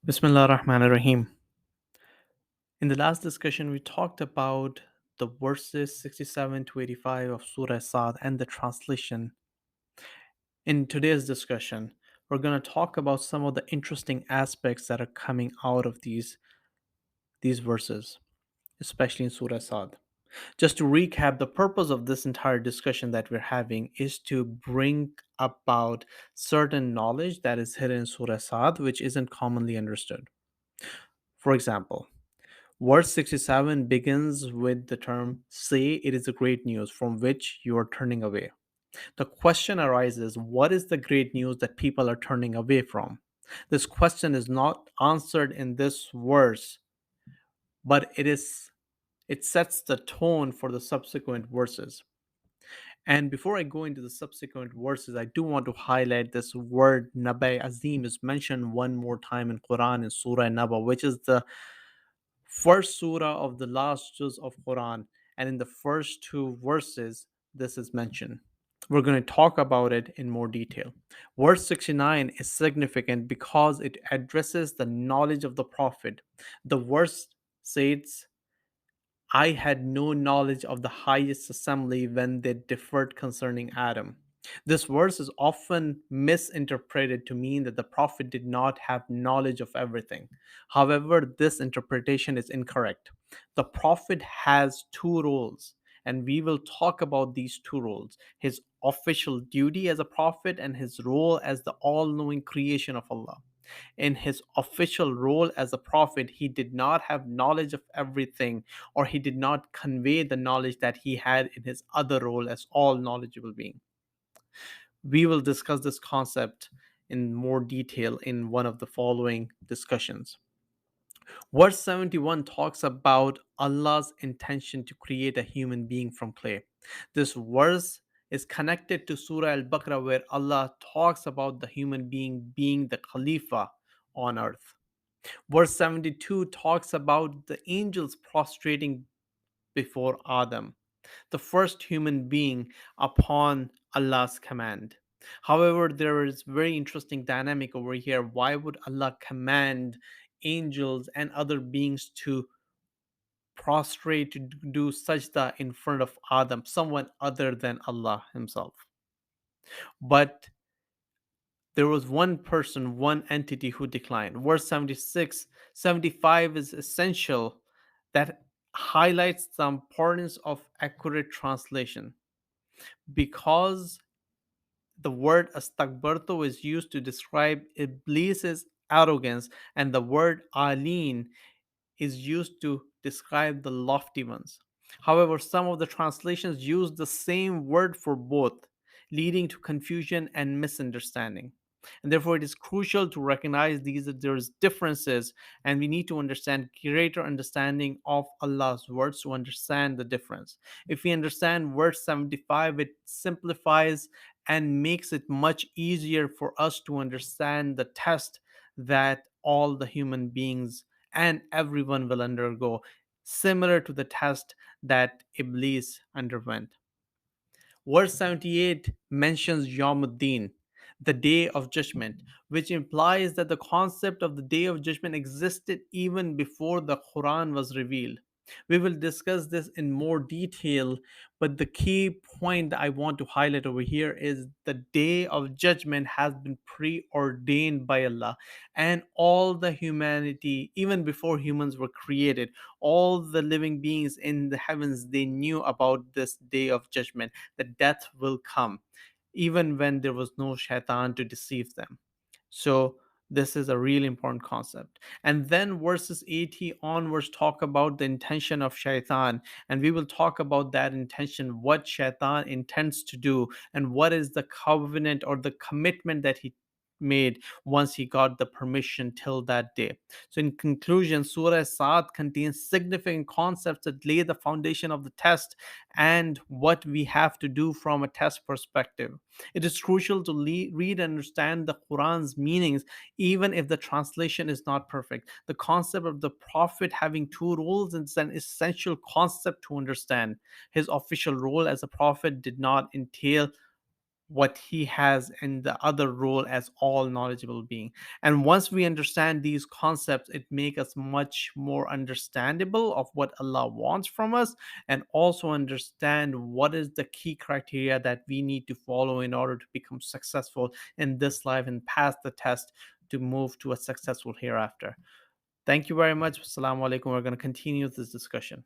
Bismillah ar-Rahman ar-Rahim. In the last discussion, we talked about the verses 67 to 85 of Surah Sad and the translation. In today's discussion, we're going to talk about some of the interesting aspects that are coming out of these verses, especially in Surah Sad. Just to recap, the purpose of this entire discussion that we're having is to bring about certain knowledge that is hidden in Surah Sad, which isn't commonly understood. For example, verse 67 begins with the term, say it is a great news from which you are turning away. The question arises, what is the great news that people are turning away from? This question is not answered in this verse, but it sets the tone for the subsequent verses. And before I go into the subsequent verses, I do want to highlight this word Nabai Azim is mentioned one more time in Quran in Surah Naba, which is the first surah of the last juz of Quran, and in the first two verses, this is mentioned. We're going to talk about it in more detail. Verse 69 is significant because it addresses the knowledge of the Prophet. The verse says, I had no knowledge of the highest assembly when they differed concerning Adam. This verse is often misinterpreted to mean that the Prophet did not have knowledge of everything. However, this interpretation is incorrect. The Prophet has two roles, and we will talk about these two roles: his official duty as a prophet and his role as the all knowing creation of Allah. In his official role as a prophet, he did not have knowledge of everything, or he did not convey the knowledge that he had in his other role as all knowledgeable being. We will discuss this concept in more detail in one of the following discussions. Verse 71 talks about Allah's intention to create a human being from clay. This verse is connected to Surah Al Baqarah, where Allah talks about the human being being the Khalifa on earth. Verse 72 talks about the angels prostrating before Adam, the first human being upon Allah's command. However, there is very interesting dynamic over here. Why would Allah command angels and other beings to prostrate, to do sajda in front of Adam, someone other than Allah himself? But there was one person, one entity who declined. Verse 76, 75 is essential, that highlights the importance of accurate translation, because the word astakbarto is used to describe Iblis's arrogance, and the word aleen is used to describe the lofty ones. However, some of the translations use the same word for both, leading to confusion and misunderstanding. And therefore, it is crucial to recognize these that there is differences, and we need to understand greater understanding of Allah's words to understand the difference. If we understand verse 75, it simplifies and makes it much easier for us to understand the test that all the human beings and everyone will undergo, similar to the test that Iblis underwent. Verse 78 mentions Yawmuddin, the day of judgment, which implies that the concept of the day of judgment existed even before the Quran was revealed. We will discuss this in more detail, but the key point that I want to highlight over here is the day of judgment has been preordained by Allah, and all the humanity, even before humans were created, all the living beings in the heavens, they knew about this day of judgment, that death will come, even when there was no shaitan to deceive them. So, this is a really important concept. And then verses 80 onwards talk about the intention of shaitan, and we will talk about that intention, what shaitan intends to do, and what is the covenant or the commitment that he made once he got the permission till that day. So, in conclusion, Surah Saad contains significant concepts that lay the foundation of the test and what we have to do from a test perspective. It is crucial to read and understand the Quran's meanings, even if the translation is not perfect. The concept of the Prophet having two roles is an essential concept to understand. His official role as a prophet did not entail what he has in the other role as all knowledgeable being. And once we understand these concepts, it makes us much more understandable of what Allah wants from us, and also understand what is the key criteria that we need to follow in order to become successful in this life and pass the test to move to a successful hereafter. Thank you very much. Assalamu alaikum. We're going to continue this discussion.